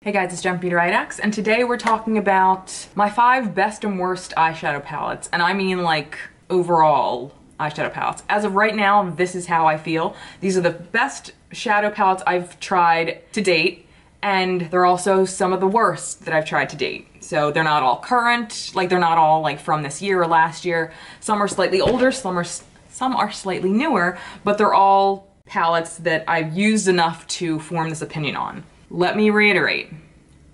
Hey guys, it's beautyriotx, and today we're talking about my 5 best and worst eyeshadow palettes, and I mean like overall eyeshadow palettes. As of right now, this is how I feel. These are the best shadow palettes I've tried to date, and they're also some of the worst that I've tried to date. So they're not all current, like they're not all like from this year or last year. Some are slightly older, some are slightly newer, but they're all palettes that I've used enough to form this opinion on. Let me reiterate,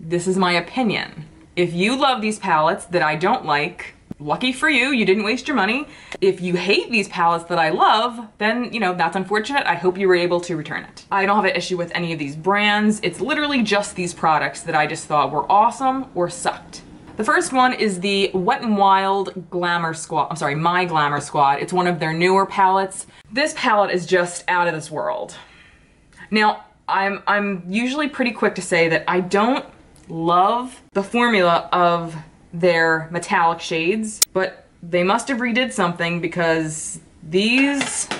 this is my opinion. If you love these palettes that I don't like, lucky for you, you didn't waste your money. If you hate these palettes that I love, then, you know, that's unfortunate. I hope you were able to return it. I don't have an issue with any of these brands. It's literally just these products that I just thought were awesome or sucked. The first one is the Wet n Wild Glamour Squad. I'm sorry, My Glamour Squad. It's one of their newer palettes. This palette is just out of this world. Now, I'm usually pretty quick to say that I don't love the formula of their metallic shades, but they must have redid something because these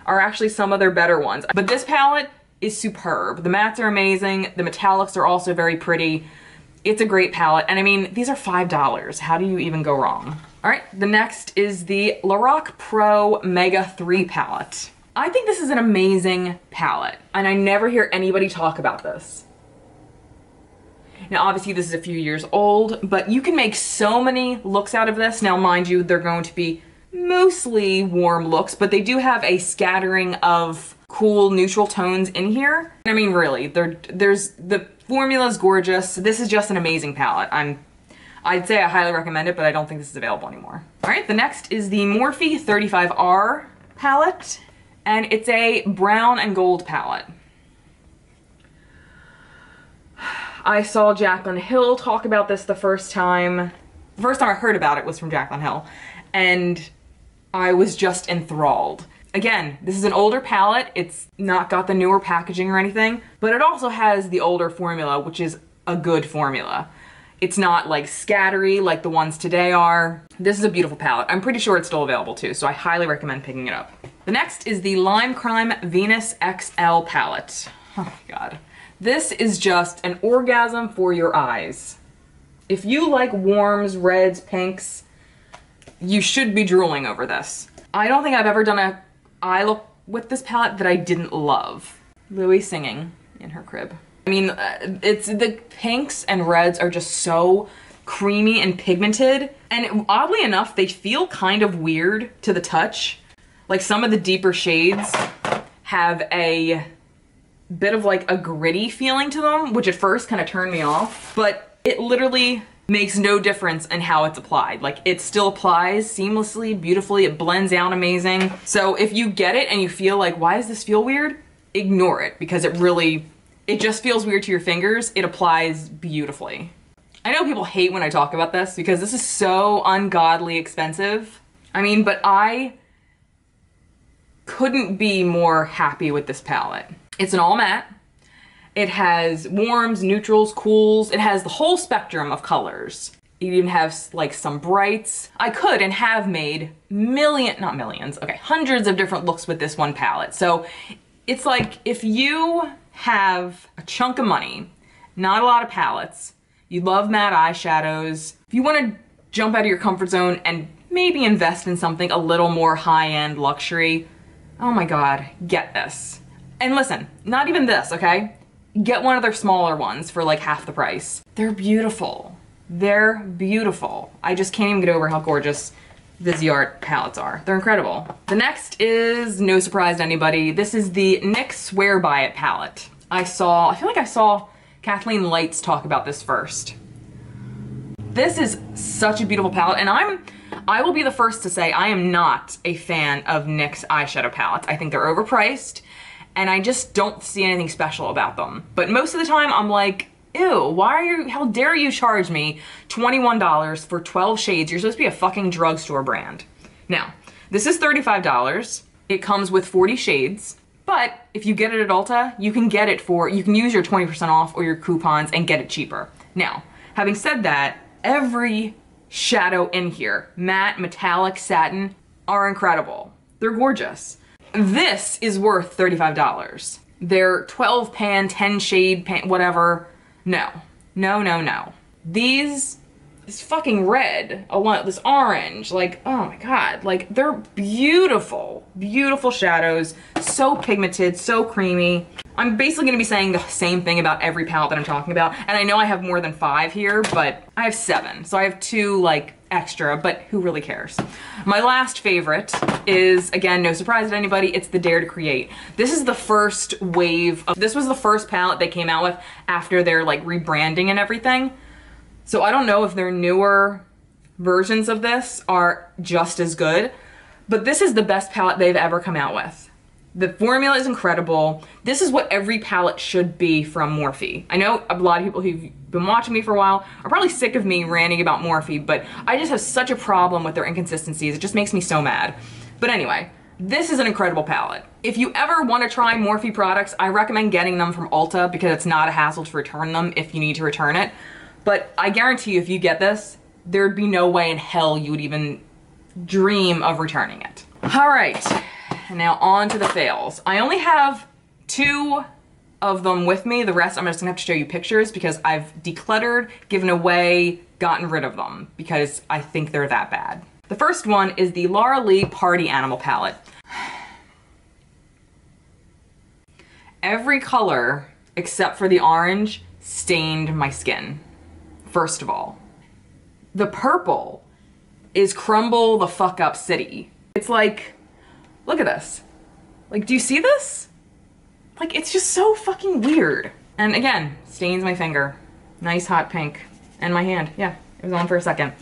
are actually some of their better ones. But this palette is superb. The mattes are amazing. The metallics are also very pretty. It's a great palette. And I mean, these are $5. How do you even go wrong? All right, the next is the LORAC Pro Mega 3 palette. I think this is an amazing palette, and I never hear anybody talk about this. Now, obviously this is a few years old, but you can make so many looks out of this. Now, mind you, they're going to be mostly warm looks, but they do have a scattering of cool neutral tones in here. I mean, really, the formula is gorgeous. This is just an amazing palette. I'd say I highly recommend it, but I don't think this is available anymore. All right, the next is the Morphe 35R palette, and it's a brown and gold palette. I saw Jaclyn Hill talk about this the first time. The first time I heard about it was from Jaclyn Hill, and I was just enthralled. Again, this is an older palette. It's not got the newer packaging or anything, but it also has the older formula, which is a good formula. It's not like scattery like the ones today are. This is a beautiful palette. I'm pretty sure it's still available too, so I highly recommend picking it up. The next is the Lime Crime Venus XL palette. Oh my God. This is just an orgasm for your eyes. If you like warms, reds, pinks, you should be drooling over this. I don't think I've ever done an eye look with this palette that I didn't love. Louie singing in her crib. I mean, it's the pinks and reds are just so creamy and pigmented, and oddly enough, they feel kind of weird to the touch. Like some of the deeper shades have a bit of like a gritty feeling to them, which at first kind of turned me off, but it literally makes no difference in how it's applied. Like it still applies seamlessly, beautifully, it blends out amazing. So if you get it and you feel like, why does this feel weird? Ignore it, because it just feels weird to your fingers. It applies beautifully. I know people hate when I talk about this because this is so ungodly expensive. I mean, but I couldn't be more happy with this palette. It's an all matte. It has warms, neutrals, cools. It has the whole spectrum of colors. It even has like some brights. I could and have made hundreds of different looks with this one palette. So it's like if you have a chunk of money, not a lot of palettes, you love matte eyeshadows, if you want to jump out of your comfort zone and maybe invest in something a little more high-end luxury, oh my God, get this. And listen, not even this, okay? Get one of their smaller ones for like half the price. They're beautiful. They're beautiful. I just can't even get over how gorgeous Viseart palettes are. They're incredible. The next is, no surprise to anybody, this is the NYX Swear By It palette. I feel like I saw Kathleen Lights talk about this first. This is such a beautiful palette, and I will be the first to say I am not a fan of NYX eyeshadow palettes. I think they're overpriced, and I just don't see anything special about them. But most of the time I'm like, ew, how dare you charge me $21 for 12 shades? You're supposed to be a fucking drugstore brand. Now, this is $35. It comes with 40 shades, but if you get it at Ulta, you can use your 20% off or your coupons and get it cheaper. Now, having said that, every shadow in here, matte, metallic, satin, are incredible. They're gorgeous. This is worth $35. Their 12 pan, 10 shade pan, whatever, no. No, no, no. This fucking red, this orange, like, oh my God, like they're beautiful, beautiful shadows, so pigmented, so creamy. I'm basically gonna be saying the same thing about every palette that I'm talking about. And I know I have more than 5 here, but I have 7. So I have 2 like extra, but who really cares? My last favorite is, again, no surprise to anybody, it's the Dare to Create. This is the first wave this was the first palette they came out with after their like rebranding and everything. So I don't know if their newer versions of this are just as good, but this is the best palette they've ever come out with. The formula is incredible. This is what every palette should be from Morphe. I know a lot of people who've been watching me for a while are probably sick of me ranting about Morphe, but I just have such a problem with their inconsistencies. It just makes me so mad. But anyway, this is an incredible palette. If you ever want to try Morphe products, I recommend getting them from Ulta because it's not a hassle to return them if you need to return it. But I guarantee you, if you get this, there'd be no way in hell you would even dream of returning it. All right, now on to the fails. I only have 2 of them with me. The rest I'm just gonna have to show you pictures because I've decluttered, given away, gotten rid of them because I think they're that bad. The first one is the Laura Lee Party Animal palette. Every color except for the orange stained my skin. First of all, the purple is crumble the fuck up city. It's like, look at this. Like, do you see this? Like, it's just so fucking weird. And again, stains my finger. Nice hot pink. And my hand, yeah, it was on for a second.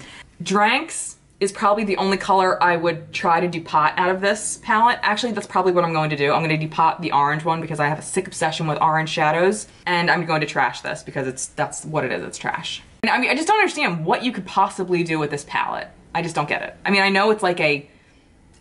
Dranks is probably the only color I would try to depot out of this palette. Actually, that's probably what I'm going to do. I'm going to depot the orange one because I have a sick obsession with orange shadows. And I'm going to trash this because that's what it is, it's trash. And I mean, I just don't understand what you could possibly do with this palette. I just don't get it. I mean, I know it's like a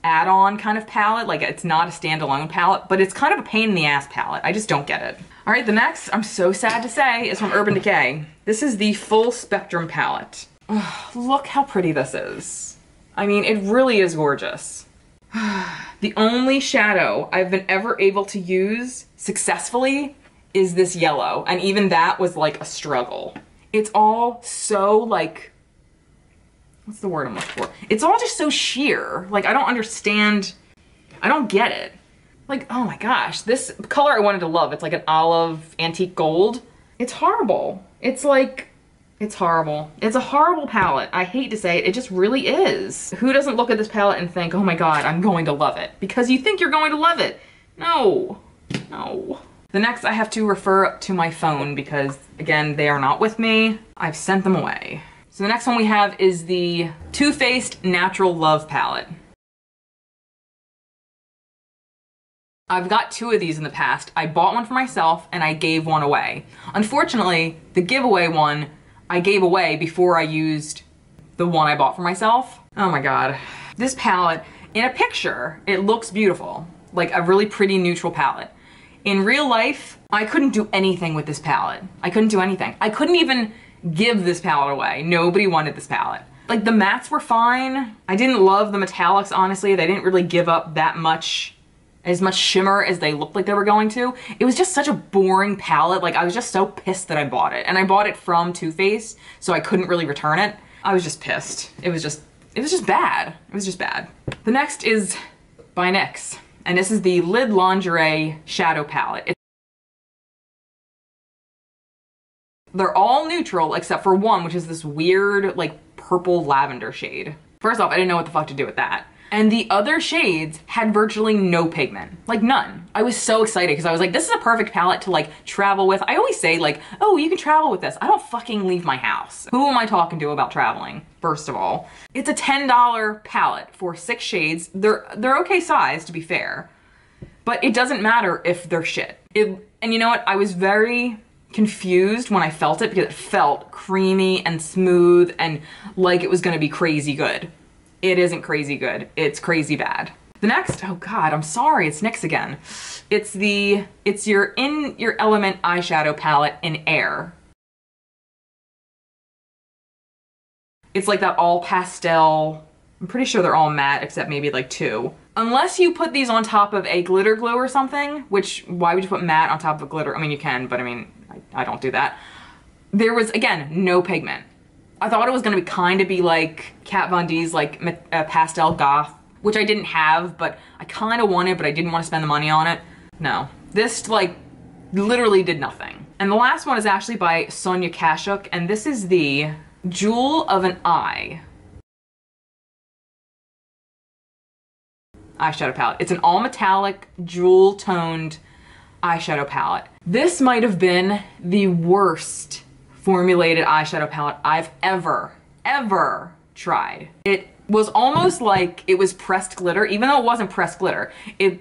add-on kind of palette, like it's not a standalone palette, but it's kind of a pain in the ass palette. I just don't get it. All right, the next, I'm so sad to say, is from Urban Decay. This is the Full Spectrum Palette. Oh, look how pretty this is. I mean, it really is gorgeous. The only shadow I've been ever able to use successfully is this yellow, and even that was like a struggle. It's all so like, what's the word I'm looking for? It's all just so sheer. Like, I don't understand. I don't get it. Like, oh my gosh, this color I wanted to love. It's like an olive antique gold. It's horrible. It's like, it's horrible. It's a horrible palette. I hate to say it. It just really is. Who doesn't look at this palette and think, oh my God, I'm going to love it? Because you think you're going to love it. No, no. The next I have to refer to my phone because, again, they are not with me. I've sent them away. So the next one we have is the Too Faced Natural Love palette. I've got 2 of these in the past. I bought one for myself and I gave one away. Unfortunately, the giveaway one I gave away before I used the one I bought for myself. Oh my God. This palette, in a picture, it looks beautiful. Like a really pretty neutral palette. In real life, I couldn't do anything with this palette. I couldn't do anything. I couldn't even give this palette away. Nobody wanted this palette. Like, the mattes were fine. I didn't love the metallics, honestly. They didn't really give up that much, as much shimmer as they looked like they were going to. It was just such a boring palette. Like, I was just so pissed that I bought it. And I bought it from Too Faced, so I couldn't really return it. I was just pissed. It was just bad. It was just bad. The next is by NYX. And this is the Lid Lingerie Shadow Palette. They're all neutral except for one, which is this weird, like, purple lavender shade. First off, I didn't know what the fuck to do with that. And the other shades had virtually no pigment. Like, none. I was so excited because I was like, this is a perfect palette to, like, travel with. I always say, like, oh, you can travel with this. I don't fucking leave my house. Who am I talking to about traveling, first of all? It's a $10 palette for 6 shades. They're okay size, to be fair. But it doesn't matter if they're shit. And you know what? I was very confused when I felt it because it felt creamy and smooth and like it was gonna be crazy good. It isn't crazy good. It's crazy bad. The next, oh God, I'm sorry, it's NYX again. It's your In Your Element eyeshadow palette in Air. It's like that all pastel. I'm pretty sure they're all matte except maybe like 2. Unless you put these on top of a glitter glue or something, which, why would you put matte on top of glitter? I mean, you can, but I mean, I don't do that. There was, again, no pigment. I thought it was gonna be like Kat Von D's like Pastel Goth, which I didn't have, but I kind of wanted, but I didn't want to spend the money on it. No, this like literally did nothing. And the last one is actually by Sonia Kashuk, and this is the Jewel of an Eye eyeshadow palette. It's an all metallic, jewel toned eyeshadow palette. This might have been the worst formulated eyeshadow palette I've ever tried. It was almost like it was pressed glitter, even though it wasn't pressed glitter.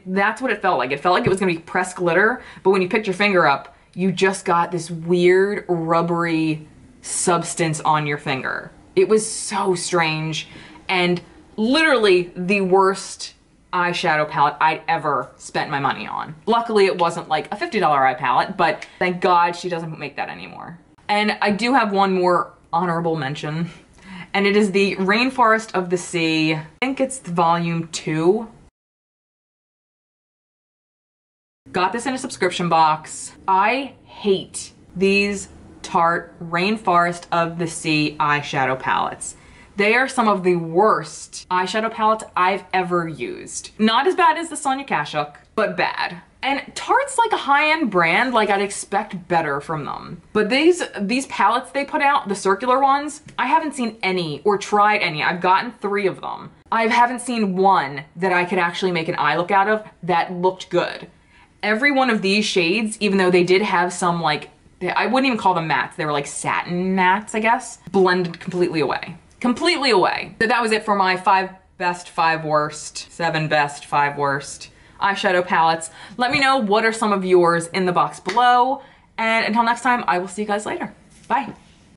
That's what it felt like. It felt like it was gonna be pressed glitter, but when you picked your finger up, you just got this weird rubbery substance on your finger. It was so strange and literally the worst eyeshadow palette I'd ever spent my money on. Luckily it wasn't like a $50 eye palette, but thank God she doesn't make that anymore. And I do have one more honorable mention, and it is the Rainforest of the Sea. I think it's volume 2. Got this in a subscription box. I hate these Tarte Rainforest of the Sea eyeshadow palettes. They are some of the worst eyeshadow palettes I've ever used. Not as bad as the Sonia Kashuk, but bad. And Tarte's like a high-end brand, like I'd expect better from them. But these palettes they put out, the circular ones, I haven't seen any or tried any. I've gotten 3 of them. I haven't seen one that I could actually make an eye look out of that looked good. Every one of these shades, even though they did have some like, I wouldn't even call them mattes, they were like satin mattes, I guess, blended completely away. Completely away. So that was it for my 5 best, 5 worst, 7 best, 5 worst eyeshadow palettes. Let me know what are some of yours in the box below. And until next time, I will see you guys later. Bye.